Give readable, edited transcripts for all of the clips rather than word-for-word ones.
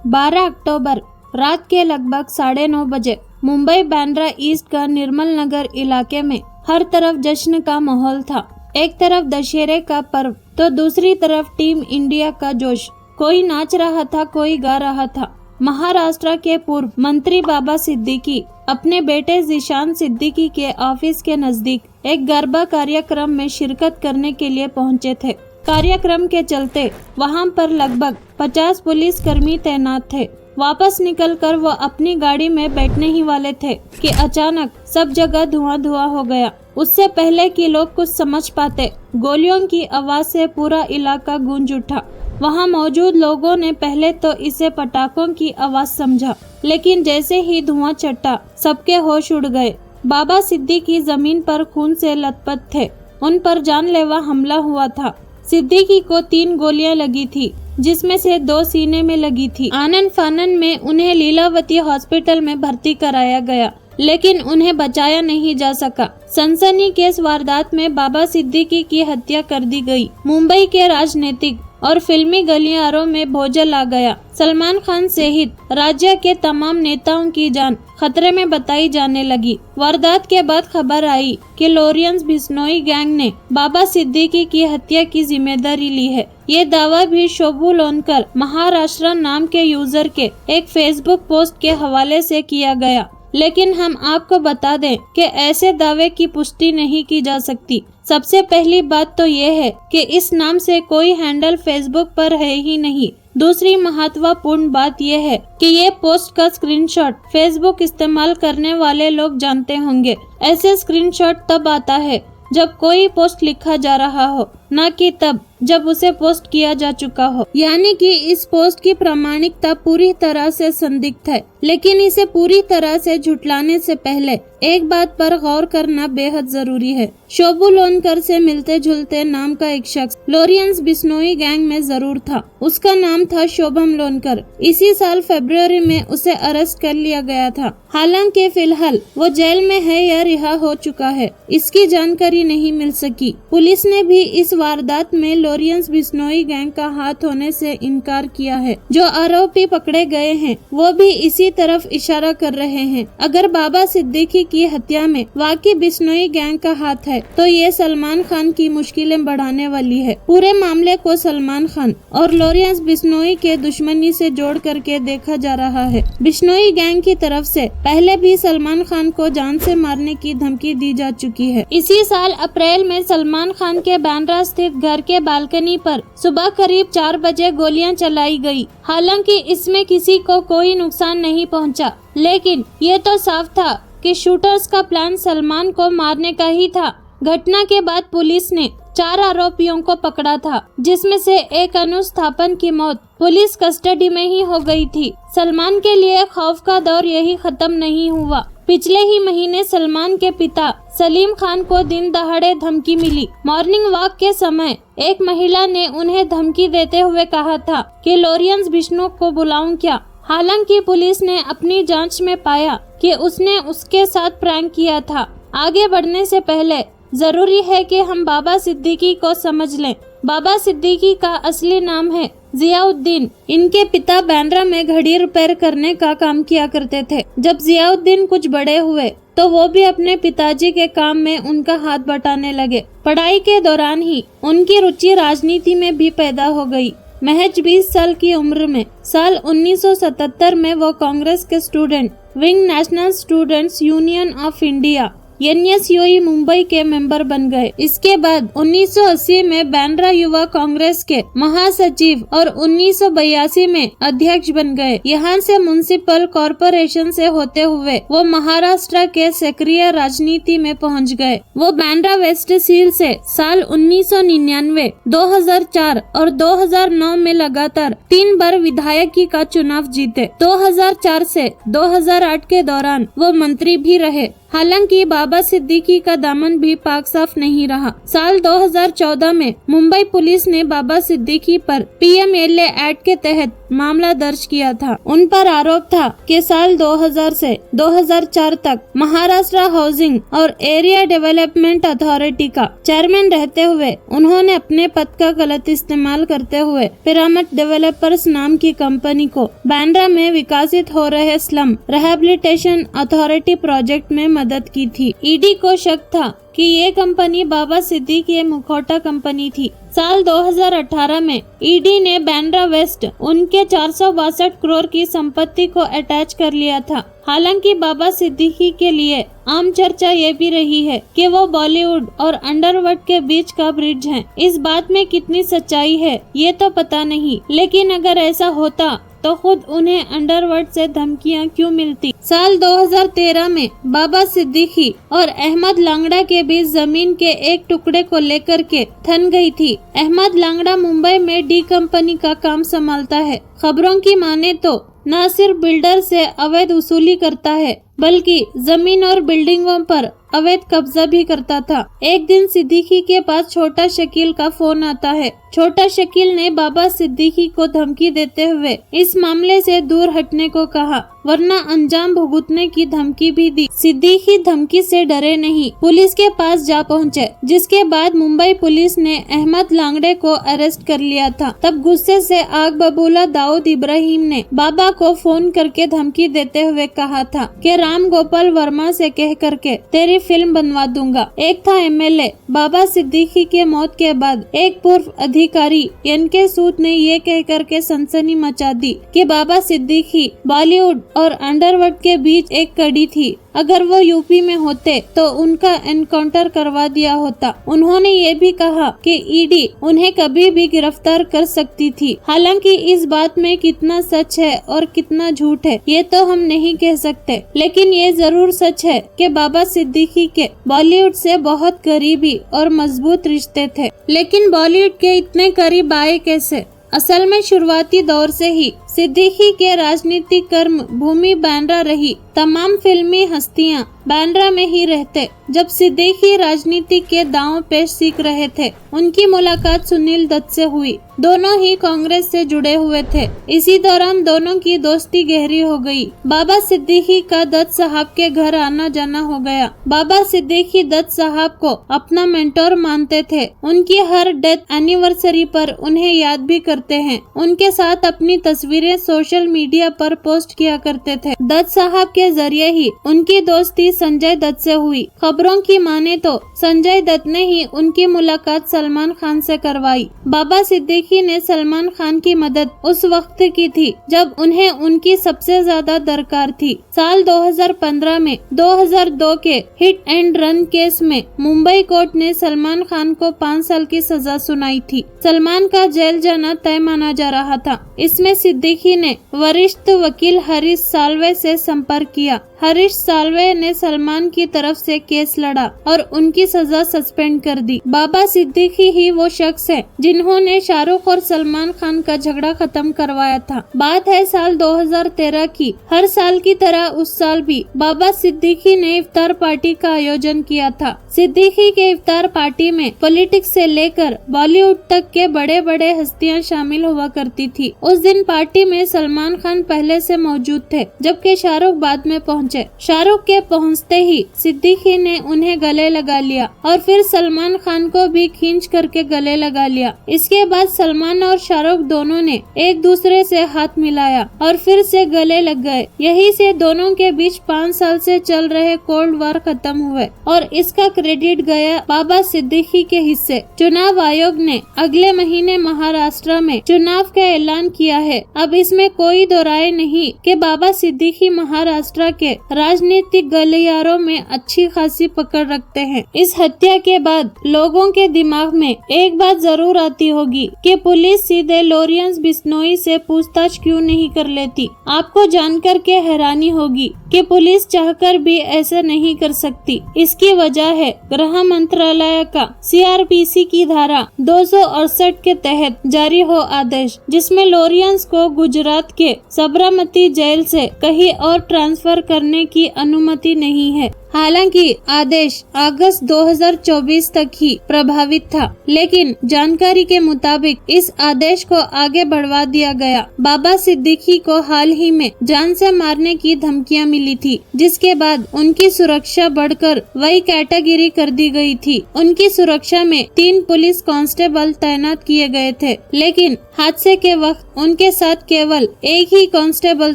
12 अक्टूबर रात के लगभग 9:30 बजे मुंबई बांद्रा ईस्ट का निर्मल नगर इलाके में हर तरफ जश्न का माहौल था। एक तरफ दशहरे का पर्व तो दूसरी तरफ टीम इंडिया का जोश। कोई नाच रहा था, कोई गा रहा था। महाराष्ट्र के पूर्व मंत्री बाबा सिद्दीकी अपने बेटे जीशान सिद्दीकी के ऑफिस के नजदीक एक गरबा कार्यक्रम में शिरकत करने के लिए पहुंचे थे। कार्यक्रम के चलते वहां पर लगभग 50 पुलिस कर्मी तैनात थे। वापस निकलकर वो अपनी गाड़ी में बैठने ही वाले थे कि अचानक सब जगह धुआं धुआं हो गया। उससे पहले कि लोग कुछ समझ पाते, गोलियों की आवाज से पूरा इलाका गूंज उठा। वहां मौजूद लोगों ने पहले तो इसे पटाखों की आवाज समझा, लेकिन जैसे ही धुआं चटा सबके होश उड़ गए। बाबा सिद्दीकी जमीन पर खून से लथपथ थे। उन पर जानलेवा हमला हुआ था। सिद्दीकी को 3 गोलियां लगी थी, जिसमें से 2 सीने में लगी थी। आनन फानन में उन्हें लीलावती हॉस्पिटल में भर्ती कराया गया, लेकिन उन्हें बचाया नहीं जा सका। सनसनीखेज वारदात में बाबा सिद्दीकी की हत्या कर दी गई। मुंबई के राजनीतिक और फिल्मी गलियारों में भोजल आ गया। सलमान खान सहित राज्य के तमाम नेताओं की जान खतरे में बताई जाने लगी। वारदात के बाद खबर आई कि लॉरेंस बिश्नोई गैंग ने बाबा सिद्दीकी की हत्या की जिम्मेदारी ली है। ये दावा भी शोभू लोनकर महाराष्ट्र नाम के यूजर के एक फेसबुक पोस्ट के हवाले से किया गया, लेकिन हम आपको बता दें कि ऐसे दावे की पुष्टि नहीं की जा सकती। सबसे पहली बात तो ये है कि इस नाम से कोई हैंडल फेसबुक पर है ही नहीं। दूसरी महत्वपूर्ण बात यह है कि ये पोस्ट का स्क्रीनशॉट फेसबुक इस्तेमाल करने वाले लोग जानते होंगे। ऐसे स्क्रीनशॉट तब आता है जब कोई पोस्ट लिखा जा रहा हो, न कि तब जब उसे पोस्ट किया जा चुका हो। यानी कि इस पोस्ट की प्रामाणिकता पूरी तरह से संदिग्ध है। लेकिन इसे पूरी तरह से झुठलाने से पहले एक बात पर गौर करना बेहद जरूरी है। शोभू लोनकर से मिलते जुलते नाम का एक शख्स लॉरेंस बिश्नोई गैंग में जरूर था। उसका नाम था शोभम लोनकर। इसी साल फरवरी में उसे अरेस्ट कर लिया गया था। हालांकि फिलहाल वो जेल में है या रिहा हो चुका है, इसकी जानकारी नहीं मिल सकी। पुलिस ने भी इस वारदात में लॉरेंस बिश्नोई गैंग का हाथ होने से इनकार किया है। जो आरोपी पकड़े गए हैं वो भी इसी तरफ इशारा कर रहे हैं। अगर बाबा सिद्दीकी की हत्या में वाकई बिश्नोई गैंग का हाथ है तो ये सलमान खान की मुश्किलें बढ़ाने वाली है। पूरे मामले को सलमान खान और लॉरेंस बिश्नोई के दुश्मनी से जोड़ करके देखा जा रहा है। बिश्नोई गैंग की तरफ से पहले भी सलमान खान को जान से मारने की धमकी दी जा चुकी है। इसी साल अप्रैल में सलमान खान के बांद्रा स्थित घर के बालकनी पर सुबह करीब 4 बजे गोलियां चलाई गई। हालांकि इसमें किसी को कोई नुकसान नहीं पहुंचा, लेकिन ये तो साफ था कि शूटर्स का प्लान सलमान को मारने का ही था। घटना के बाद पुलिस ने 4 आरोपियों को पकड़ा था, जिसमें से एक अनुज थापन की मौत पुलिस कस्टडी में ही हो गई थी। सलमान के लिए खौफ का दौर यही खत्म नहीं हुआ। पिछले ही महीने सलमान के पिता सलीम खान को दिन दहाड़े धमकी मिली। मॉर्निंग वॉक के समय एक महिला ने उन्हें धमकी देते हुए कहा था कि लॉरेंस बिश्नोई को बुलाऊं क्या। हालांकि पुलिस ने अपनी जांच में पाया कि उसने उसके साथ प्रैंक किया था। आगे बढ़ने से पहले जरूरी है कि हम बाबा सिद्दीकी को समझ लें। बाबा सिद्दीकी का असली नाम है जियाउद्दीन। इनके पिता बांद्रा में घड़ी रिपेयर करने का काम किया करते थे। जब जियाउद्दीन कुछ बड़े हुए तो वो भी अपने पिताजी के काम में उनका हाथ बटाने लगे। पढ़ाई के दौरान ही उनकी रुचि राजनीति में भी पैदा हो गई। महज 20 साल की उम्र में साल 1977 में वो कांग्रेस के student wing national students union of India NSUI Mumbai के मेंबर बन गए। इसके बाद 1980 में बांद्रा युवा कांग्रेस के महासचिव और 1982 में अध्यक्ष बन गए। यहाँ से म्युनिसिपल कॉरपोरेशन से होते हुए वो महाराष्ट्र के सक्रिय राजनीति में पहुँच गए। वो बांद्रा वेस्ट सील से साल 1999, 2004 और 2009 में लगातार 3 बार विधायकी का चुनाव जीते। 2004 से 2008 के दौरान वो मंत्री भी रहे। हालांकि बाबा सिद्दीकी का दामन भी पाक साफ नहीं रहा। साल 2014 में मुंबई पुलिस ने बाबा सिद्दीकी पर PMLA एक्ट के तहत मामला दर्ज किया था। उन पर आरोप था कि साल 2000 से 2004 तक महाराष्ट्र हाउसिंग और एरिया डेवलपमेंट अथॉरिटी का चेयरमैन रहते हुए उन्होंने अपने पद का गलत इस्तेमाल करते हुए पिरामिड डेवलपर्स नाम की कंपनी को बांद्रा में विकसित हो रहे स्लम रिहैबिलिटेशन अथॉरिटी प्रोजेक्ट में मदद की थी। ईडी को शक था कि ये कंपनी बाबा सिद्दीकी मुखौटा कंपनी थी। साल 2018 में ईडी ने बांद्रा वेस्ट उनके 462 करोड़ की संपत्ति को अटैच कर लिया था। हालांकि बाबा सिद्दीकी के लिए आम चर्चा ये भी रही है कि वो बॉलीवुड और अंडरवर्ल्ड के बीच का ब्रिज हैं। इस बात में कितनी सच्चाई है ये तो पता नहीं, लेकिन अगर ऐसा होता तो खुद उन्हें अंडरवर्ल्ड से धमकियां क्यों मिलती। साल 2013 में बाबा सिद्दीकी और अहमद लांगड़ा के बीच जमीन के एक टुकड़े को लेकर के थन गई थी। अहमद लांगड़ा मुंबई में डी कंपनी का काम संभालता है। खबरों की माने तो न सिर्फ बिल्डर से अवैध वसूली करता है बल्कि जमीन और बिल्डिंगों पर अवैध कब्जा भी करता था। एक दिन सिद्दीकी के पास छोटा शकील का फोन आता है। छोटा शकील ने बाबा सिद्दीकी को धमकी देते हुए इस मामले से दूर हटने को कहा, वरना अंजाम भुगतने की धमकी भी दी। सिद्दीकी धमकी से डरे नहीं, पुलिस के पास जा पहुंचे, जिसके बाद मुंबई पुलिस ने अहमद लांगड़े को अरेस्ट कर लिया था। तब गुस्से से आग बबूला दाऊद इब्राहिम ने बाबा को फोन करके धमकी देते हुए कहा था कि राम गोपाल वर्मा से कह करके तेरी फिल्म बनवा दूंगा। एक था एमएलए। बाबा सिद्दीकी के मौत के बाद एक पूर्व अधिकारी एनके सूद ने ये कह करके सनसनी मचा दी कि बाबा सिद्दीकी बॉलीवुड और अंडरवर्ल्ड के बीच एक कड़ी थी। अगर वो यूपी में होते तो उनका एनकाउंटर करवा दिया होता। उन्होंने ये भी कहा कि ईडी उन्हें कभी भी गिरफ्तार कर सकती थी। हालांकि इस बात में कितना सच है और कितना झूठ है ये तो हम नहीं कह सकते, लेकिन ये जरूर सच है कि बाबा सिद्दीकी के बॉलीवुड से बहुत करीबी और मजबूत रिश्ते थे। लेकिन बॉलीवुड के इतने करीब आए कैसे? असल में शुरुआती दौर से ही सिद्दीकी के राजनीतिक कर्म भूमि बांद्रा रही। तमाम फिल्मी हस्तियां बांद्रा में ही रहते। जब सिद्दीकी राजनीति के दांव पेश सीख रहे थे, उनकी मुलाकात सुनील दत्त से हुई। दोनों ही कांग्रेस से जुड़े हुए थे। इसी दौरान दोनों की दोस्ती गहरी हो गई। बाबा सिद्दीकी का दत्त साहब के घर आना जाना हो गया। बाबा सिद्दीकी दत्त साहब को अपना मेंटोर मानते थे। उनकी हर डेथ एनिवर्सरी पर उन्हें याद भी करते हैं। उनके साथ अपनी तस्वीरें सोशल मीडिया पर पोस्ट किया करते थे। दत्त साहब के जरिए ही उनकी दोस्ती संजय दत्त से हुई। खबरों की माने तो संजय दत्त ने ही उनकी मुलाकात सलमान खान से करवाई। बाबा सिद्दीकी ने सलमान खान की मदद उस वक्त की थी जब उन्हें उनकी सबसे ज्यादा दरकार थी। साल 2015 में 2002 के हिट एंड रन केस में मुंबई कोर्ट ने सलमान खान को 5 साल की सजा सुनाई थी। सलमान का जेल जाना तय माना जा रहा था। इसमें सिद्दीकी ने वरिष्ठ वकील हरीश साल्वे से संपर्क किया। हरीश साल्वे ने सलमान की तरफ से केस लड़ा और उनकी सजा सस्पेंड कर दी। बाबा सिद्दीकी ही वो शख्स है जिन्होंने शाहरुख और सलमान खान का झगड़ा खत्म करवाया था। बात है साल 2013 की। हर साल की तरह उस साल भी बाबा सिद्दीकी ने इफ्तार पार्टी का आयोजन किया था। सिद्दीकी के इफ्तार पार्टी में पॉलिटिक्स से लेकर बॉलीवुड तक के बड़े बड़े हस्तियां शामिल हुआ करती थी। उस दिन पार्टी में सलमान खान पहले से मौजूद थे, जबकि शाहरुख बाद में पहुंचे। शाहरुख के पहुंचते ही सिद्दीकी ने उन्हें गले लगा लिया और फिर सलमान खान को भी खींच करके गले लगा लिया। इसके बाद सलमान और शाहरुख दोनों ने एक दूसरे से हाथ मिलाया और फिर से गले लग गए। यही से दोनों के बीच 5 साल से चल रहे कोल्ड वॉर खत्म हुए और इसका क्रेडिट गया बाबा सिद्दीकी के हिस्से। चुनाव आयोग ने अगले महीने महाराष्ट्र में चुनाव का ऐलान किया है। अब इसमें कोई दो राय नहीं कि बाबा सिद्दीकी महाराष्ट्र के राजनीतिक गलियारों में अच्छी खासी पकड़ रखते हैं। इस हत्या के बाद लोगों के दिमाग में एक बात जरूर आती होगी कि पुलिस सीधे लॉरेंस बिश्नोई से पूछताछ क्यों नहीं कर लेती। आपको जानकर के हैरानी होगी कि पुलिस चाहकर भी ऐसा नहीं कर सकती। इसकी वजह है गृह मंत्रालय का सीआरपीसी की धारा 268 के तहत जारी हो आदेश, जिसमें लॉरेंस को गुजरात के साबरमती जेल से कहीं और ट्रांसफर करने की अनुमति नहीं है। हालांकि आदेश अगस्त 2024 तक ही प्रभावित था, लेकिन जानकारी के मुताबिक इस आदेश को आगे बढ़वा दिया गया। बाबा सिद्दीकी को हाल ही में जान से मारने की धमकियां मिली थी, जिसके बाद उनकी सुरक्षा बढ़कर वही कैटेगरी कर दी गई थी। उनकी सुरक्षा में 3 पुलिस कांस्टेबल तैनात किए गए थे, लेकिन हादसे के वक्त उनके साथ केवल एक ही कांस्टेबल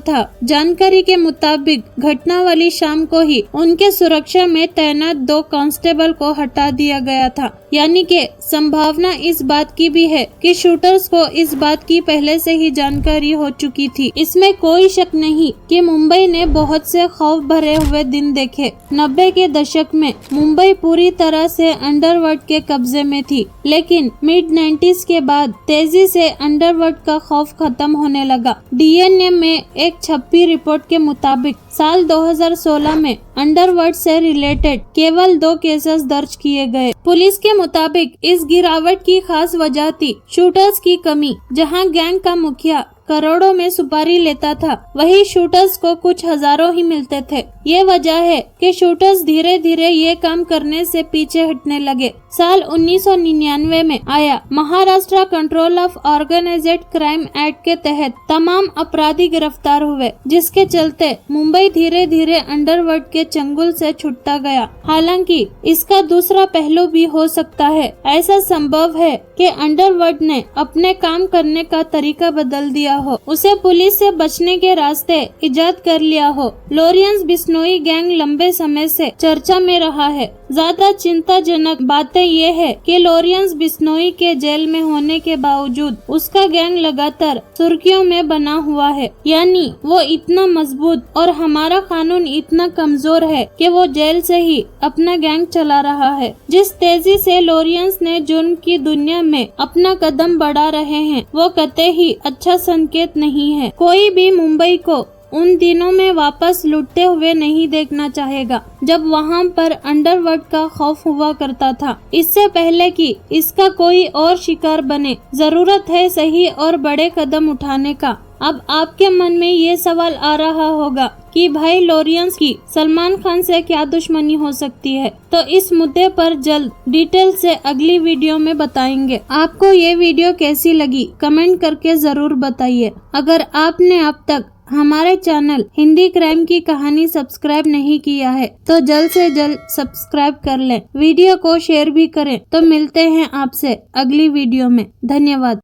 था। जानकारी के मुताबिक घटना वाली शाम को ही उनके सुरक्षा में तैनात 2 कांस्टेबल को हटा दिया गया था। यानी कि संभावना इस बात की भी है कि शूटर्स को इस बात की पहले से ही जानकारी हो चुकी थी। इसमें कोई शक नहीं कि मुंबई ने बहुत से खौफ भरे हुए दिन देखे। 90 के दशक में मुंबई पूरी तरह से अंडरवर्ल्ड के कब्जे में थी, लेकिन मिड 90s के बाद तेजी से अंडरवर्ल्ड का खौफ खत्म होने लगा। डीएनए में एक छपी रिपोर्ट के मुताबिक साल 2016 में अंडरवर्ल्ड से रिलेटेड केवल 2 केसेस दर्ज किए गए। पुलिस के मुताबिक इस गिरावट की खास वजह थी शूटर्स की कमी। जहां गैंग का मुखिया करोड़ों में सुपारी लेता था, वही शूटर्स को कुछ हजारों ही मिलते थे। ये वजह है कि शूटर्स धीरे धीरे ये काम करने से पीछे हटने लगे। साल 1999 में आया Maharashtra control of organised crime act के तहत तमाम अपराधी गिरफ्तार हुए, जिसके चलते मुंबई धीरे धीरे अंडरवर्ल्ड के चंगुल से छूटता गया। हालांकि इसका दूसरा पहलू भी हो सकता है। ऐसा संभव है कि अंडरवर्ल्ड ने अपने काम करने का तरीका बदल दिया हो, उसे पुलिस से बचने के रास्ते इजाद कर लिया हो। लॉरेंस बिश्नोई गैंग लंबे समय से चर्चा में रहा है। ज्यादा चिंताजनक बातें ये है कि लॉरेंस बिश्नोई के जेल में होने के बावजूद उसका गैंग लगातार सुर्खियों में बना हुआ है। यानी वो इतना मजबूत और हमारा कानून इतना कमजोर है कि वो जेल से ही अपना गैंग चला रहा है। जिस तेजी से लॉरेंस ने जुर्म की दुनिया में अपना कदम बढ़ा रहे हैं, वो कतई ही अच्छा संकेत नहीं है। कोई भी मुंबई को उन दिनों में वापस लुटते हुए नहीं देखना चाहेगा जब वहां पर अंडरवर्ल्ड का खौफ हुआ करता था। इससे पहले कि इसका कोई और शिकार बने, जरूरत है सही और बड़े कदम उठाने का। अब आपके मन में ये सवाल आ रहा होगा कि भाई लॉरेंस की सलमान खान से क्या दुश्मनी हो सकती है, तो इस मुद्दे पर जल्द डिटेल से अगली वीडियो में बताएंगे। आपको ये वीडियो कैसी लगी कमेंट करके जरूर बताइए। अगर आपने अब तक हमारे चैनल हिंदी क्राइम की कहानी सब्सक्राइब नहीं किया है तो जल्द से जल्द सब्सक्राइब कर लें। वीडियो को शेयर भी करें। तो मिलते हैं आपसे अगली वीडियो में। धन्यवाद।